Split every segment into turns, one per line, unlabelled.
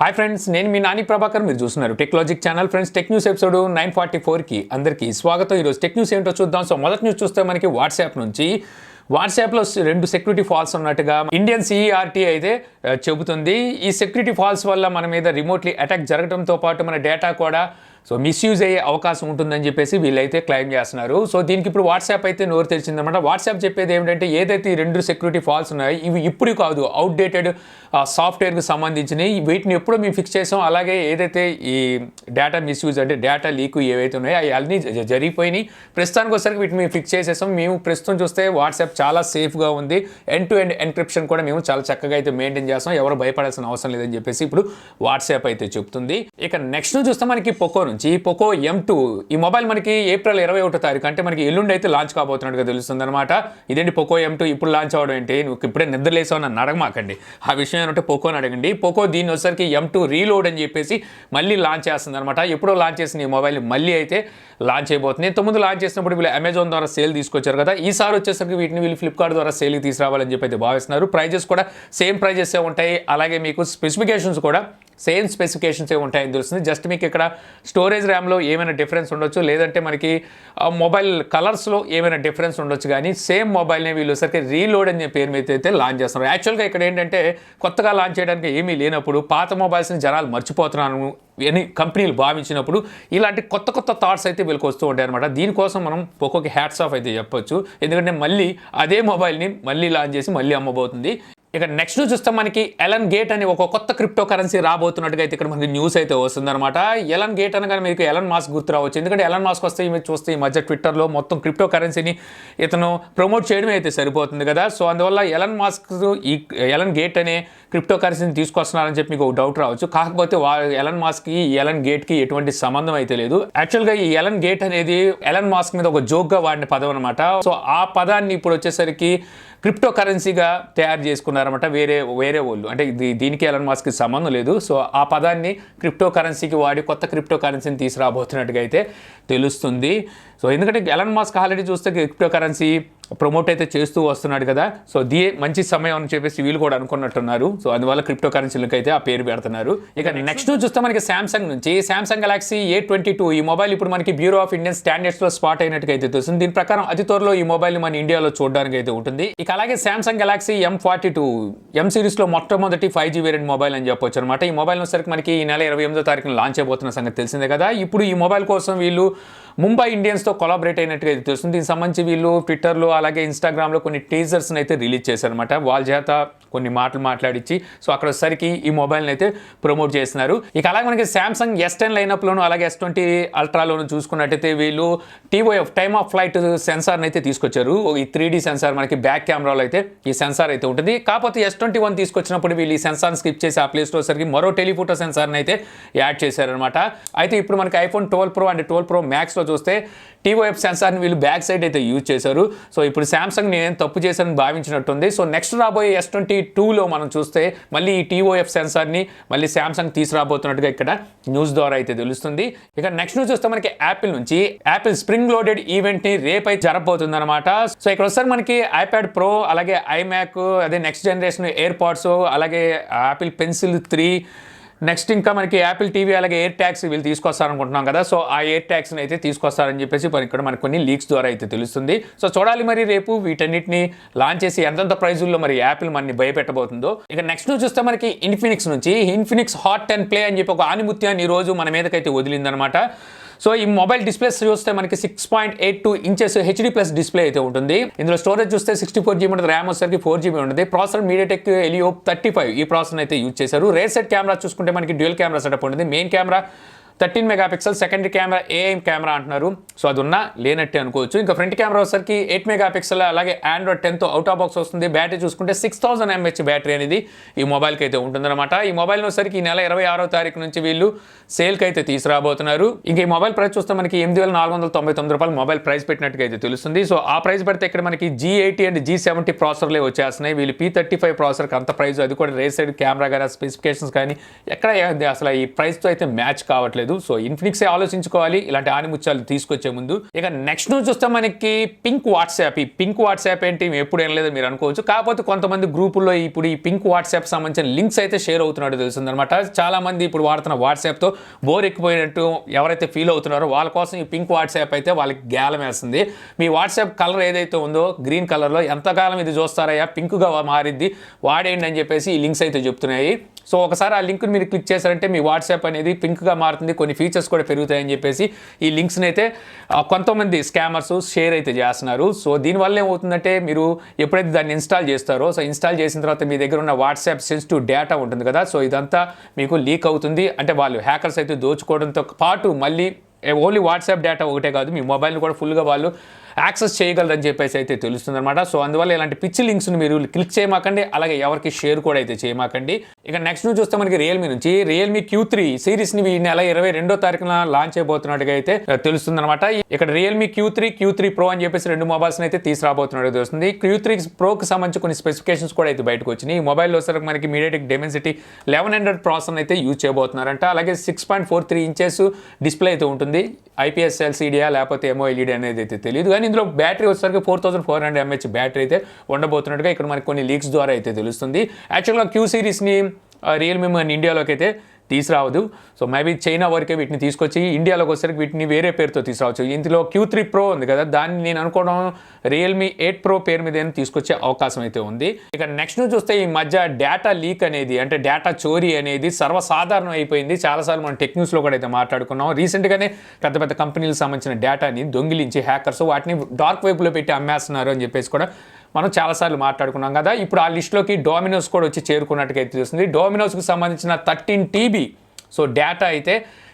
Hi friends, నేను మీ నాని ప్రభాకర్. మీరు చూస్తున్నారు Technologic channel. Friends, tech news episode 944కి అందరికీ స్వాగతం. ఈరోజు టెక్ న్యూస్ ఏంటో చూద్దాం. సో మొదటి న్యూస్ చూస్తే మనకి వాట్సాప్లో 2 సెక్యూరిటీ ఫాల్స్ ఉన్నట్టుగా ఇండియన్ సిఈఆర్టీ అయితే చెబుతుంది. ఈ సెక్యూరిటీ ఫాల్స్ వల్ల మన మీద రిమోట్లీ అటాక్ జరగడంతో పాటు మన డేటా కూడా మిస్యూజ్ అయ్యే అవకాశం ఉంటుందని చెప్పేసి వీళ్ళైతే క్లెయిమ్ చేస్తున్నారు. సో దీనికి ఇప్పుడు వాట్సాప్ అయితే నోరు తెరిచిందన్నమాట. వాట్సాప్ చెప్పేది ఏమిటంటే, ఏదైతే ఈ 2 సెక్యూరిటీ ఫాల్స్ ఉన్నాయో ఇవి ఇప్పుడు కాదు, అవుట్డేటెడ్ సాఫ్ట్వేర్కి సంబంధించినవి. వీటిని ఎప్పుడో మేము ఫిక్స్ చేసాం. అలాగే ఏదైతే ఈ డేటా మిస్యూజ్ అంటే డేటా లీక్ ఏవైతే ఉన్నాయో అవి అన్నీ జరిగిపోయినాయి. ప్రస్తుతానికి వచ్చేసరికి వీటిని మేము ఫిక్స్ చేసేసాం. మేము ప్రస్తుతం చూస్తే వాట్సాప్ చాలా సేఫ్గా ఉంది. ఎండ్ టు ఎండ్ ఎన్క్రిప్షన్ కూడా మేము చాలా చక్కగా అయితే మెయింటైన్ చేస్తాం. ఎవరు భయపడాల్సిన అవసరం లేదని చెప్పేసి ఇప్పుడు వాట్సాప్ అయితే చెప్తుంది. ఇక నెక్స్ట్ చూస్తే మనకి పోకో నుంచి పోకో M2 ఈ మొబైల్ మనకి ఏప్రిల్ 21వ తారీఖు అంటే మనకి ఎల్లుండి అయితే లాంచ్ కాబోతున్నట్టుగా తెలుస్తుంది అనమాట. ఇదేంటి పోకో M2 ఇప్పుడు లాంచ్ అవడం ఏంటి, నువ్వు ఇప్పుడే నిద్రలేసావు నన్ను అడగమాకండి. ఆ విషయం ఏంటంటే పోకోని అడగండి. పోకో దీన్ని వచ్చేసరికి M2 రీలోడ్ అని చెప్పేసి మళ్ళీ లాంచ్ చేస్తుంది అనమాట. ఎప్పుడో లాంచ్ చేసిన ఈ మొబైల్ మళ్ళీ అయితే లాంచ్ అయిపోతుంది. ఇంతకుముందు లాంచ్ చేసినప్పుడు వీళ్ళు అమెజాన్ ద్వారా సేల్ తీసుకొచ్చారు కదా, ఈసారి వచ్చేసరికి వీటిని వీళ్ళు ఫ్లిప్కార్ట్ ద్వారా సేల్కి తీసుకురావాలని చెప్పి అయితే భావిస్తున్నారు. ప్రైజెస్ కూడా సేమ్ ప్రైజెస్ ఉంటాయి. అలాగే మీకు స్పెసిఫికేషన్స్ కూడా సేమ్ స్పెసిఫికేషన్స్ ఉంటాయని తెలుస్తుంది. జస్ట్ మీకు ఇక్కడ స్టోరేజ్ ర్యామ్లో ఏమైనా డిఫరెన్స్ ఉండొచ్చు, లేదంటే మనకి మొబైల్ కలర్స్లో ఏమైనా డిఫరెన్స్ ఉండొచ్చు, కానీ సేమ్ మొబైల్ని వీళ్ళు సరికి రీలోడ్ అనే పేరు మీద అయితే లాంచ్ చేస్తున్నారు. యాక్చువల్గా ఇక్కడ ఏంటంటే కొత్తగా లాంచ్ చేయడానికి ఏమీ లేనప్పుడు పాత మొబైల్స్ని జనాలు మర్చిపోతున్నాను అని కంపెనీలు భావించినప్పుడు ఇలాంటి కొత్త కొత్త థాట్స్ అయితే వీళ్ళకి వస్తూ ఉంటాయి అనమాట. దీనికోసం మనం పోకోకి హ్యాట్స్ ఆఫ్ అయితే చెప్పొచ్చు. ఎందుకంటే మళ్ళీ అదే మొబైల్ని మళ్ళీ లాంచ్ చేసి మళ్ళీ అమ్మబోతుంది. ఇక నెక్స్ట్ చూస్తే మనకి ఎలన్ గేట్ అని ఒక కొత్త క్రిప్టో కరెన్సీ రాబోతున్నట్టుగా అయితే ఇక్కడ మనకి న్యూస్ అయితే వస్తుందన్నమాట. ఎలన్ గేట్ అనగానే మీకు ఎలన్ మాస్క్ గుర్తు రావచ్చు. ఎందుకంటే ఎలన్ మాస్క్ వస్తే మీరు చూస్తే ఈ మధ్య ట్విట్టర్లో మొత్తం క్రిప్టో కరెన్సీని ఇతను ప్రమోట్ చేయడమే అయితే సరిపోతుంది కదా. సో అందువల్ల ఎలన్ మాస్క్ ఈ ఎలన్ గేట్ అనే క్రిప్టో కరెన్సీని తీసుకొస్తున్నారని చెప్పి మీకు ఒక డౌట్ రావచ్చు. కాకపోతే ఎలన్ మాస్క్కి ఎలన్ గేట్కి ఎటువంటి సంబంధం అయితే లేదు. యాక్చువల్గా ఈ ఎలన్ గేట్ అనేది ఎలన్ మాస్క్ మీద ఒక జోక్గా వాడిన పదం అనమాట. సో ఆ పదాన్ని ఇప్పుడు వచ్చేసరికి క్రిప్టో కరెన్సీగా తయారు చేసుకున్నారన్నమాట వేరే వాళ్ళు. అంటే దీనికి ఎలన్ మాస్క్కి సంబంధం లేదు. సో ఆ పదాన్ని క్రిప్టో కరెన్సీకి వాడి కొత్త క్రిప్టో కరెన్సీని తీసుకురాబోతున్నట్టుగా అయితే తెలుస్తుంది. సో ఎందుకంటే ఎలన్ మాస్క్ ఆల్రెడీ చూస్తే క్రిప్టో కరెన్సీ ప్రమోట్ అయితే చేస్తూ వస్తున్నాడు కదా. సో మంచి సమయం అని చెప్పేసి వీళ్ళు కూడా అనుకున్నట్టున్నారు. సో అందువల్ల క్రిప్టో కరెన్సీలకు అయితే ఆ పేరు పెడుతున్నారు. ఇక నెక్స్ట్ చూస్తే మనకి సామ్సంగ్ నుంచి సామ్సంగ్ గెలాక్సీ A22 ఈ మొబైల్ ఇప్పుడు మనకి బ్యూరో ఆఫ్ ఇండియన్ స్టాండర్డ్స్లో స్పాట్ అయినట్టుగా అయితే తెలుస్తుంది. దీని ప్రకారం అతి త్వరలో ఈ మొబైల్ మన ఇండియాలో చూడడానికి అయితే ఉంటుంది. ఇక అలాగే సామ్సంగ్ గెలాక్సీ M42 M సిరీస్లో మొట్టమొదటి 5G వేరియంట్ మొబైల్ అని చెప్పొచ్చు అనమాట. ఈ మొబైల్ వచ్చేసరికి మనకి ఈ నెల 28వ తారీఖున లాంచ్ అయిపోతున్న సంగతి తెలిసిందే కదా. ఇప్పుడు ఈ మొబైల్ కోసం వీళ్ళు ముంబై ఇండియన్స్తో కొలాబరేట్ అయినట్టుగా అయితే తెలుస్తుంది. దీనికి సంబంధించి వీళ్ళు ట్విట్టర్లో అలాగే ఇన్స్టాగ్రామ్లో కొన్ని టీజర్స్ని అయితే రిలీజ్ చేశారనమాట. వాళ్ళ చేత కొన్ని మాటలు మాట్లాడించి సో అక్కడ వచ్చేసరికి ఈ మొబైల్ని అయితే ప్రమోట్ చేస్తున్నారు. ఇక అలాగే మనకి సామ్సంగ్ S10 లైనప్లోను అలాగే S20 అల్ట్రాలోను చూసుకున్నట్టయితే వీళ్ళు TOF టైమ్ ఆఫ్ ఫ్లైట్ సెన్సార్ని అయితే తీసుకొచ్చారు. ఈ 3D సెన్సార్ మనకి బ్యాక్ కెమెరాలో అయితే ఈ సెన్సార్ అయితే ఉంటుంది. కాకపోతే S21 తీసుకొచ్చినప్పుడు వీళ్ళు ఈ సెన్సార్ని స్కిప్ చేసి ఆ ప్లేస్లో వచ్చేసరికి మరో టెలిఫోటో సెన్సార్ని అయితే యాడ్ చేశారనమాట. అయితే ఇప్పుడు మనకి iPhone 12 Pro అండ్ 12 Pro Maxలో చూస్తే TOF సెన్సార్ని వీళ్ళు బ్యాక్ సైడ్ అయితే యూజ్ చేశారు. సో ఇప్పుడు సామ్సంగ్ నేను తప్పు చేశానని భావించినట్టుంది. సో నెక్స్ట్ రాబోయే S22లో మనం చూస్తే మళ్ళీ ఈ TOF సెన్సార్ని మళ్ళీ సామ్సంగ్ తీసుకురాబోతున్నట్టుగా ఇక్కడ న్యూస్ ద్వారా అయితే తెలుస్తుంది. ఇక నెక్స్ట్ న్యూస్ చూస్తే మనకి యాపిల్ నుంచి యాపిల్ స్ప్రింగ్ లోడెడ్ ఈవెంట్ని రేపైతే జరగబోతుంది అనమాట. సో ఇక్కడ వస్తారు మనకి iPad Pro అలాగే iMac అదే నెక్స్ట్ జనరేషన్ ఎయిర్పాడ్స్ అలాగే యాపిల్ పెన్సిల్ 3 నెక్స్ట్ ఇంకా మనకి యాపిల్ టీవీ అలాగే ఎయిర్ ట్యాక్స్ వీళ్ళు తీసుకొస్తారనుకుంటున్నాం కదా. సో ఆ ఎయిర్ ట్యాక్స్ని అయితే తీసుకొస్తారని చెప్పేసి ఇక్కడ మనకు కొన్ని లీక్స్ ద్వారా అయితే తెలుస్తుంది. సో చూడాలి మరి రేపు వీటన్నిటిని లాంచ్ చేసి ఎంతెంత ప్రైజుల్లో మరి యాపిల్ మనని భయపెట్టబోతుందో. ఇక నెక్స్ట్ చూస్తే మనకి ఇన్ఫినిక్స్ నుంచి ఇన్ఫినిక్స్ హాట్ 10 ప్లే అని చెప్పి ఒక ఆనిముత్యాన్ని ఈ రోజు మన మీదకైతే వదిలిందనమాట. సో ఈ మొబైల్ డిస్ప్లేస్ చూస్తే మనకి 6.82 ఇంచెస్ HD+ డిస్ప్లే అయితే ఉంటుంది. ఇందులో స్టోరేజ్ చూస్తే 64GB ఉంటుంది, ర్యామ్ వచ్చేసరికి 4GB ఉంటుంది. ప్రాసెసర్ MediaTek Helio 35 ఈ ప్రాసెసర్ అయితే యూజ్ చేశారు. రేర్ సెట్ కెమెరా చూసుకుంటే మనకి డ్యూయల్ కెమెరా సెటప్ ఉంటుంది. Main camera 13 megapixel, secondary camera AI camera అంటున్నారు. సో అది ఉన్నా లేనట్టే అనుకోవచ్చు. ఇంకా ఫ్రంట్ కెమెరా వచ్చేసరికి 8 మెగాపిక్సెల్ అలాగే Android 10తో అవుట్ ఆఫ్ బాక్స్ వస్తుంది. బ్యాటరీ చూసుకుంటే 6000 mAh బ్యాటరీ అనేది ఈ మొబైల్కి అయితే ఉంటుందన్నమాట. ఈ మొబైల్ వచ్చేసరికి ఈ నెల 26వ తారీఖు నుంచి వీళ్ళు సేల్కి అయితే తీసుకురాబోతున్నారు. ఇంకా ఈ మొబైల్ ప్రైస్ చూస్తే మనకి $8,499 మొబైల్ ప్రైస్ పెట్టినట్టుగా అయితే తెలుస్తుంది. సో ఆ ప్రైస్ పెడితే ఇక్కడ మనకి G80 అండ్ G70 ప్రాసెసర్లే వచ్చేస్తున్నాయి. వీళ్ళు P35 ప్రాసెసర్కి అంత ప్రైస్, అది కూడా రేర్ సైడ్ కెమెరా కానీ స్పెసిఫికేషన్స్ కానీ ఎక్కడ అసలు ఈ ప్రైస్తో అయితే మ్యాచ్ కావట్లేదు. లేదు. సో ఇన్ఫినిక్సే ఆలోచించుకోవాలి ఇలాంటి ఆనిముత్యాలు తీసుకొచ్చే ముందు. ఇక నెక్స్ట్ నుంచి చూస్తే మనకి పింక్ వాట్సాప్. ఈ పింక్ వాట్సాప్ ఏంటి ఎప్పుడు ఏం లేదో మీరు అనుకోవచ్చు. కాకపోతే కొంతమంది గ్రూపుల్లో ఇప్పుడు ఈ పింక్ వాట్సాప్ సంబంధించిన లింక్స్ అయితే షేర్ అవుతున్నట్టు తెలుస్తుందన్నమాట. చాలా మంది ఇప్పుడు వాడుతున్న వాట్సాప్తో బోర్ ఎక్కిపోయినట్టు ఎవరైతే ఫీల్ అవుతున్నారో వాళ్ళ కోసం ఈ పింక్ వాట్సాప్ అయితే వాళ్ళకి గేలం వేస్తుంది. మీ వాట్సాప్ కలర్ ఏదైతే ఉందో గ్రీన్ కలర్లో ఎంతకాలం ఇది చూస్తారయ్యా, పింక్గా మారిద్ది, వాడేయండి అని చెప్పేసి ఈ లింక్స్ అయితే చెప్తున్నాయి. సో ఒకసారి ఆ లింక్ని మీరు క్లిక్ చేశారంటే మీ వాట్సాప్ అనేది పింక్గా మారుతుంది, కొన్ని ఫీచర్స్ కూడా పెరుగుతాయని చెప్పేసి ఈ లింక్స్ని అయితే కొంతమంది స్కామర్స్ షేర్ అయితే చేస్తున్నారు. సో దీనివల్ల ఏమవుతుందంటే మీరు ఎప్పుడైతే దాన్ని ఇన్స్టాల్ చేస్తారో, సో ఇన్స్టాల్ చేసిన తర్వాత మీ దగ్గర ఉన్న వాట్సాప్ సెన్సిటివ్ డేటా ఉంటుంది కదా, సో ఇదంతా మీకు లీక్ అవుతుంది. అంటే వాళ్ళు హ్యాకర్స్ అయితే దోచుకోవడంతో పాటు మళ్ళీ ఓన్లీ వాట్సాప్ డేటా ఒకటే కాదు, మీ మొబైల్ని కూడా ఫుల్గా వాళ్ళు యాక్సెస్ చేయగలరని చెప్పేసి అయితే తెలుస్తుందన్నమాట. సో అందువల్ల ఇలాంటి పిచ్చి లింక్స్ని మీరు క్లిక్ చేయమాకండి, అలాగే ఎవరికి షేర్ కూడా అయితే చేయమాకండి. ఇక నెక్స్ట్ నుంచి చూస్తే మనకి రియల్మీ నుంచి రియల్మీ Q3 సిరీస్ని ఈ నెల 22వ తారీఖున లాంచ్ అయిపోతున్నట్టుగా అయితే తెలుస్తుందన్నమాట. ఇక్కడ రియల్మీ Q3 Pro అని చెప్పేసి రెండు మొబైల్స్ని అయితే తీసుకురాబోతున్నట్టు తెలుస్తుంది. Q3 Proకి సంబంధించి కొన్ని స్పెసిఫికేషన్స్ కూడా అయితే బయటకు వచ్చినాయి. ఈ మొబైల్లో సరికి మనకి MediaTek Dimensity 1100 ప్రాసెసర్ అయితే యూజ్ చేయబోతున్నారంట. అలాగే 6.43 ఇంచెస్ డిస్ప్లే అయితే ఉంటుంది. IPS LCD లేకపోతే MOLED అనేది అయితే తెలియదు, కానీ ఇందులో బ్యాటరీ వచ్చేసరికి 4400 mAh బ్యాటరీ అయితే ఉండబోతున్నట్టుగా ఇక్కడ మనకి కొన్ని లీక్స్ ద్వారా అయితే తెలుస్తుంది. యాక్చువల్గా Q సిరీస్ని రియల్మీ మన ఇండియాలోకి అయితే తీసుకురావద్దు. సో మేబీ చైనా వరకే వీటిని తీసుకొచ్చి ఇండియాలోకి వచ్చేసరికి వీటిని వేరే పేరుతో తీసుకురావచ్చు. ఇందులో Q3 Pro ఉంది కదా, దాన్ని నేను అనుకోవడం రియల్మీ 8 Pro పేరు మీద తీసుకొచ్చే అవకాశం అయితే ఉంది. ఇక నెక్స్ట్ చూస్తే ఈ మధ్య డేటా లీక్ అనేది, అంటే డేటా చోరీ అనేది సర్వసాధారణం అయిపోయింది. చాలాసార్లు మనం టెక్ న్యూస్లో కూడా అయితే మాట్లాడుకున్నాం. రీసెంట్గానే పెద్ద పెద్ద కంపెనీలకు సంబంధించిన డేటాని దొంగిలించి హ్యాకర్స్ వాటిని డార్క్ వెబ్లో పెట్టి అమ్మేస్తున్నారు అని చెప్పేసి కూడా మనం చాలాసార్లు మాట్లాడుకున్నాం కదా. ఇప్పుడు ఆ లిస్టులోకి డొమినోస్ కూడా వచ్చి చేరుకున్నట్టుగా అయితే తెలుస్తుంది. డొమినోస్కి సంబంధించిన 13 TB సో డేటా అయితే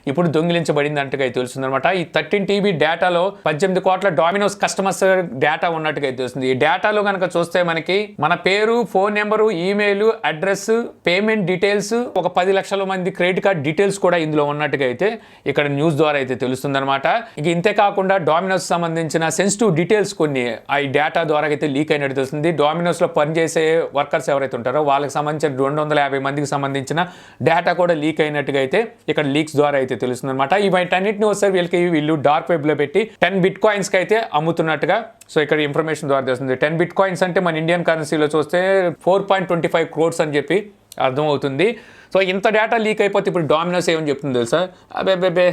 ఇప్పుడు దొంగిలించబడింది అంటగా తెలుస్తుందన్నమాట. ఈ 13 TB డేటాలో 18 కోట్ల డొమినోస్ కస్టమర్స్ డేటా ఉన్నట్టుగా తెలుస్తుంది. ఈ డేటాలో కనుక చూస్తే మనకి మన పేరు, phone number, email, address, payment details, ఒక 10 లక్షల మంది క్రెడిట్ కార్డ్ డీటెయిల్స్ కూడా ఇందులో ఉన్నట్టుగా అయితే ఇక్కడ న్యూస్ ద్వారా అయితే తెలుస్తుందన్నమాట. ఇక ఇంతే కాకుండా డొమినోస్ సంబంధించిన సెన్సిటివ్ డీటెయిల్స్ కొన్ని ఈ డేటా ద్వారా అయితే లీక్ అయినట్టు తెలుస్తుంది. డొమినోస్లో పనిచేసే వర్కర్స్ ఎవరైతే ఉంటారో వాళ్ళకి సంబంధించిన 250 మందికి సంబంధించిన డేటా కూడా లీక్ అయినట్టుగా అయితే ఇక్కడ లీక్స్ ద్వారా అయితే తెలుస్తుంది అనమాట. వీటన్నిటిని ఒకసారి వీళ్ళు డార్క్ వెబ్ లో పెట్టి 10 Bitcoins కి అయితే అమ్ముతున్నట్టుగా సో ఇక్కడ ఇన్ఫర్మేషన్ ద్వారా తెలుస్తుంది. 10 Bitcoins అంటే మన ఇండియన్ కరెన్సీలో చూస్తే 4.25 crores అని చెప్పి అర్థమవుతుంది. సో ఇంత డేటా లీక్ అయిపోతే ఇప్పుడు డొమినోస్ ఏమని చెప్తుంది తెలుసా, అబ్బే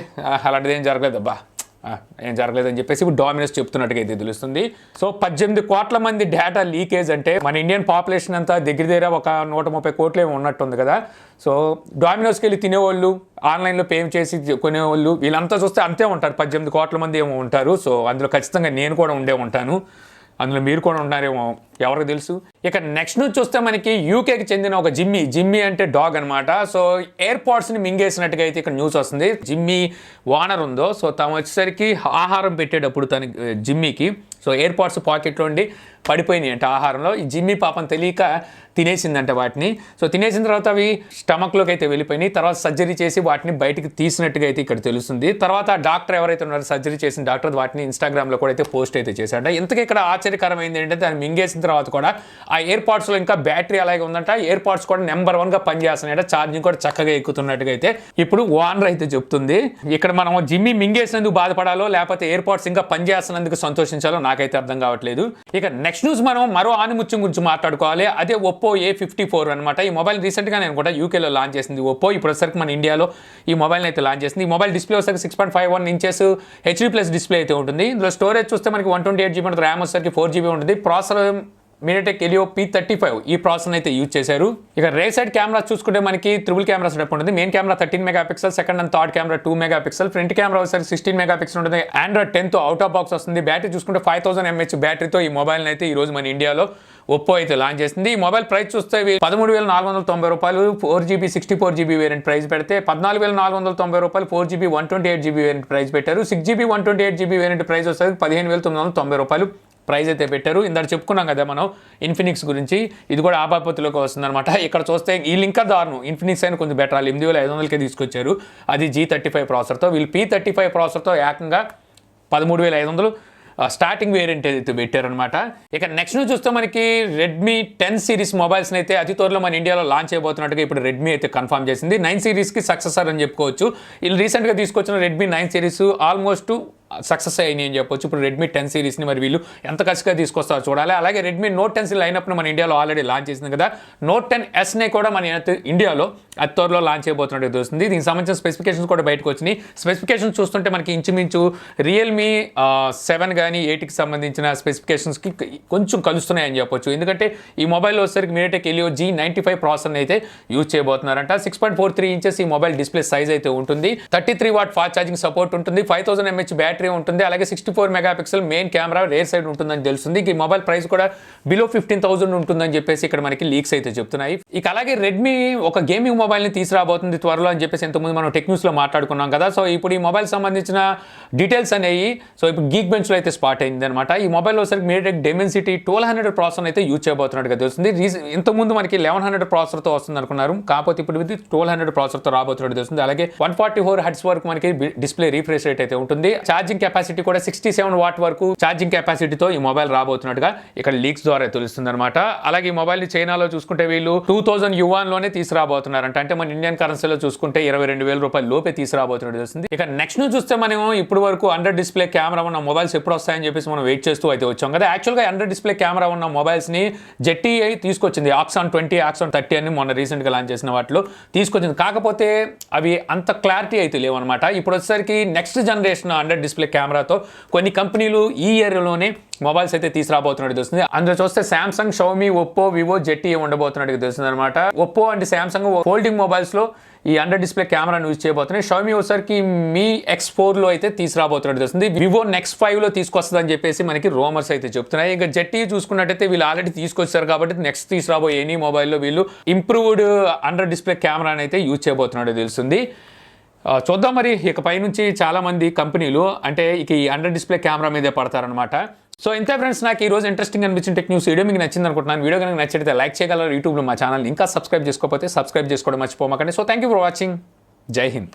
అలాంటిది ఏం జరగలేదు అబ్బా, ఏం జరగలేదని చెప్పేసి ఇప్పుడు డొమినోస్ చెప్తున్నట్టుగా అయితే తెలుస్తుంది. సో 18 కోట్ల మంది డేటా లీకేజ్ అంటే మన ఇండియన్ పాపులేషన్ అంతా దగ్గర ఒక 130 కోట్లు ఏమో ఉన్నట్టుంది కదా. సో డొమినోస్కి వెళ్ళి తినేవాళ్ళు, ఆన్లైన్లో పే చేసి కొనేవాళ్ళు వీళ్ళంతా చూస్తే అంతే ఉంటారు. 18 కోట్ల మంది ఏమో ఉంటారు. సో అందులో ఖచ్చితంగా నేను కూడా ఉండే ఉంటాను, అందులో మీరు కూడా ఉన్నారేమో, ఎవరికి తెలుసు. ఇక నెక్స్ట్ నుంచి చూస్తే మనకి యూకేకి చెందిన ఒక జిమ్మీ అంటే డాగ్ అనమాట. సో ఎయిర్పోర్ట్స్ని మింగేసినట్టుగా అయితే ఇక్కడ న్యూస్ వస్తుంది. జిమ్మీ ఓనర్ ఉందో, సో తను వచ్చేసరికి ఆహారం పెట్టేటప్పుడు తన జిమ్మీకి సో ఎయిర్పోర్ట్స్ పాకెట్లో ఉండి పడిపోయినాయి అంటే ఆహారంలో. ఈ జిమ్మీ పాపం తెలియక తినేసిందంట వాటిని. సో తినేసిన తర్వాత అవి స్టమక్లోకి అయితే వెళ్ళిపోయినాయి. తర్వాత సర్జరీ చేసి వాటిని బయటికి తీసినట్టుగా అయితే ఇక్కడ తెలుస్తుంది. తర్వాత డాక్టర్ ఎవరైతే ఉన్నారో సర్జరీ చేసిన డాక్టర్ వాటిని ఇన్స్టాగ్రామ్లో కూడా అయితే పోస్ట్ అయితే చేశాడ. ఇంతకీ ఇక్కడ ఆశ్చర్యకరమైంది ఏంటంటే దాన్ని మింగేసిన తర్వాత కూడా ఆ ఎయిర్పోర్ట్స్లో ఇంకా బ్యాటరీ అలాగే ఉందంట. ఎయిర్పోర్ట్స్ కూడా నెంబర్ 1గా పనిచేస్తున్నాయట, ఛార్జింగ్ కూడా చక్కగా ఎక్కుతున్నట్టుగా అయితే ఇప్పుడు ఓనర్ అయితే చెప్తుంది. ఇక్కడ మనం జిమ్మీ మింగేసినందుకు బాధపడాలో లేకపోతే ఎయిర్పోర్ట్స్ ఇంకా పనిచేస్తున్నందుకు సంతోషించాలో నాకైతే అర్థం కావట్లేదు. ఇక నెక్స్ట్ న్యూస్ మనం మరో ఆనిముత్యం గురించి మాట్లాడుకోవాలి. అదే ఒప్పో A54 అనమాట. ఈ మొబైల్ రీసెంట్గా నేను కూడా యూకేలో లాంచ్ చేసింది ఒప్పో. ఇప్పుడు వచ్చేసరికి మన ఇండియాలో ఈ మొబైల్ని అయితే లాంచ్ చేసింది. ఈ మొబైల్ డిస్ప్లే వచ్చేసరికి 6.51 ఇంచెస్ HD+ డిస్ప్లే అయితే ఉంటుంది. ఇందులో స్టోరేజ్ చూస్తే మనకి 128GB ఉంటుంది, ర్యామ్ వచ్చేసరికి 4GB ఉంటుంది. ప్రాసెసర్ MediaTek Helio P35 ఈ ప్రాసెసర్ అయితే యూజ్ చేశారు. ఇక రేర్ సైడ్ కెమెరా చూసుకుంటే మనకి ట్రిపుల్ కెమెరా సెటప్ ఉంటుంది. Main camera 13 megapixel, second and third camera 2 megapixel, front camera వచ్చేసరికి 16 మెగాపిక్సెల్ ఉంటుంది. Android 10తో అవుట్ ఆఫ్ బాక్స్ వస్తుంది. బ్యాటరీ చూసుకుంటే 5000 mAh బ్యాటరీతో ఈ మొబైల్ని అయితే ఈ రోజు మన ఇండియాలో ఒప్పో అయితే లాంచ్ చేసింది. ఈ మొబైల్ ప్రైస్ చూస్తే 13,490 రూపాయలు 4GB 64GB వేరియంట్ ప్రైస్ పెడితే 14,490 రూపాయలు 4GB 128GB వేరియంట్ ప్రైస్ పెట్టారు. 6GB 128GB వేరియంట్ ప్రైస్ వస్తుంది 15,990 రూపాయలు ప్రైస్ అయితే పెట్టారు. ఇందాక చెప్పుకున్నాం కదా మనం ఇన్ఫినిక్స్ గురించి, ఇది కూడా ఆ బాపతిలోకి వస్తుంది అనమాట. ఇక్కడ చూస్తే ఈ లింకర్ దారును ఇన్ఫినిక్స్ అయినా కొంచెం బెటర్, 8,500కే తీసుకొచ్చారు. అది G35 ప్రాసెసర్తో, వీళ్ళు P35 ప్రాసెసర్తో ఏకంగా 13,500 స్టార్టింగ్ వేరియంట్ అయితే పెట్టారనమాట. ఇక నెక్స్ట్ నుంచి చూస్తే మనకి రెడ్మీ 10 సిరీస్ మొబైల్స్ని అయితే అతి త్వరలో మన ఇండియాలో లాంచ్ చేయబోతున్నట్టుగా ఇప్పుడు రెడ్మీ అయితే కన్ఫర్మ్ చేసింది. 9 సిరీస్కి సక్సెసర్ అని చెప్పుకోవచ్చు. వీళ్ళు రీసెంట్గా తీసుకొచ్చిన రెడ్మీ 9 సిరీస్ ఆల్మోస్ట్ సక్సెస్ అయినాయి అని చెప్పొచ్చు. ఇప్పుడు రెడ్మీ 10 సిరీస్ని మరి వీళ్ళు ఎంత ఖచ్చితంగా తీసుకొస్తారో చూడాలి. అలాగే రెడ్మీ నోట్ 10 లైనప్ను మన ఇండియాలో ఆల్రెడీ లాంచ్ చేసింది కదా. నోట్ 10 కూడా మన ఇండియాలో అతి త్వరలో లాంచ్ చేయబోతున్నట్టు తెలుస్తుంది. దీనికి సంబంధించిన స్పెసిఫికేషన్స్ కూడా బయటకు వచ్చినాయి. స్పెసిఫికేషన్స్ చూస్తుంటే మనకి ఇంచుమించు రియల్మీ 7 కానీ 8కి సంబంధించిన స్పెసిఫికేషన్స్కి కొంచెం కలుస్తున్నాయని చెప్పొచ్చు. ఎందుకంటే ఈ మొబైల్లో వచ్చేసరికి మీడియాటెక్ హెలియో G95 ప్రాసెసర్ని అయితే యూజ్ చేయబోతున్నారంట. 6.43 ఇంచెస్ ఈ మొబైల్ డిస్ప్లే సైజ్ అయితే ఉంటుంది. 33 వాట్ ఫాస్ట్ ఛార్జింగ్ సపోర్ట్ ఉంటుంది. 5000 mAh బ్యాటరీ ఉంటుంది. అలాగే 64 megapixel main camera rare side ఉంటుందని తెలుస్తుంది. ఈ మొబైల్ ప్రైస్ కూడా బిలో 15,000 ఉంటుందని చెప్పేసి ఇక్కడ మనకి లీక్స్ అయితే చెప్తున్నాయి. ఇక అలాగే రెడ్మీ ఒక గేమింగ్ మొబైల్ని తీసుకురాబోతుంది త్వరలో అని చెప్పేసి ఎంతమంది మనం టెక్ న్యూస్లో మాట్లాడుకున్నాం కదా. సో ఇప్పుడు ఈ మొబైల్ సంబంధించిన డీటెయిల్స్ అనేవి ఇప్పుడు గీక్ బెంచ్లో అయితే స్పాట్ అయింది అనమాట. ఈ మొబైల్లో సరికి మీడియాటెక్ డెమెన్సిటీ 1200 ప్రాసెసర్ అయితే యూజ్ చేయబోతున్నట్టుగా తెలుస్తుంది. ఇంతకుముందు మనకి 1100 ప్రాసెసర్తో వస్తుంది అనుకున్నారు, కాకపోతే ఇప్పుడు ఇది 1200 ప్రాసెసర్తో రాబోతున్నట్టు తెలుస్తుంది. అలాగే 144 హెర్ట్జ్ వరకు మనకి డిస్ప్లే రీఫ్రెష్ రేట్ అయితే ఉంటుంది. ఛార్జింగ్ కెపాసిటీ కూడా 67 వాట్ వరకు ఛార్జింగ్ కెపాసిటీతో ఈ మొబైల్ రాబోతున్నట్టుగా ఇక్కడ లీక్స్ ద్వారా తెలుస్తుంది అనమాట. అలాగే ఈ మొబైల్ ని చైనాలో చూసుకుంటే వీళ్ళు 2000 యువాన్లోనే తీసుకురాబోతున్నారంట. అంటే మన ఇండియన్ కరెన్సీలో చూసుకుంటే 22,000 రూపాయల లోపే తీసుకురాబోతున్నట్టు తెలుస్తుంది. ఇక నెక్స్ట్ నుంచి చూస్తే మనం ఇప్పుడు వరకు అండర్ డిస్ప్లే కెమెరా ఉన్న మొబైల్స్ ఎప్పుడు వస్తాయని చెప్పేసి మనం వెయిట్ చేస్తూ అయితే వచ్చాం కదా. యాక్చువల్గా అండర్ డిస్ప్లే కెమెరా ఉన్న మొబైల్స్ ని ZTE తీసుకొచ్చింది. ఆక్సాన్ 20, ఆక్సాన్ 30 అని మొన్న రీసెంట్ గా లాంచ్ చేసిన వాటిలో తీసుకొచ్చింది. కాకపోతే అవి అంత క్లారిటీ అయితే లేవన్నమాట. ఇప్పుడు వచ్చేసరికి నెక్స్ట్ జనరేషన్ అండర్ డిస్ప్లే కెమెరాతో కొన్ని కంపెనీలు ఈ ఇయర్లోనే మొబైల్స్ అయితే తీసుకురాబోతున్నట్టు తెలుస్తుంది. అందులో చూస్తే సామ్సంగ్, షావమీ, ఒప్పో, వివో, ZTE ఉండబోతున్నట్టు తెలుస్తుంది అనమాట. Oppo and Samsung folding mobiles లో ఈ అండర్ డిస్ప్లే కెమెరాను యూజ్ చేయబోతున్నాయి. షావమీ వచ్చేసరికి మీ X4 అయితే తీసుకురాబోతున్నట్టు తెలుస్తుంది. వివో నెక్స్ట్ 5 తీసుకొస్తుందని చెప్పేసి మనకి రూమర్స్ అయితే చెప్తున్నాయి. ఇంకా ZTE చూసుకున్నట్టయితే వీళ్ళు ఆల్రెడీ తీసుకొచ్చారు కాబట్టి నెక్స్ట్ తీసుకురాబోయే ఎనీ మొబైల్లో వీళ్ళు ఇంప్రూవ్డ్ అండర్ డిస్ప్లే కెమెరాని అయితే యూజ్ చేయబోతున్నట్టు తెలుస్తుంది. చూద్దాం మరి ఇకపై నుంచి చాలామంది కంపెనీలు అంటే ఇక ఈ అండర్ డిస్ప్లే కెమెరా మీదే పడతారనమాట. సో ఇంతే ఫ్రెండ్స్, నాకు ఈ రోజు ఇంట్రెస్టింగ్ అనిపించిన టెక్ న్యూస్ వీడియో మీకు నచ్చింది అనుకుంటున్నాను. వీడియో కనుక నచ్చితే లైక్ చేయగలరు. యూట్యూబ్లో మా ఛానల్ ఇంకా సబ్స్క్రైబ్ చేసుకోకపోతే సబ్స్క్రైబ్ చేసుకోవడం మర్చిపోమాకండి. So thank you for watching. Jai Hind.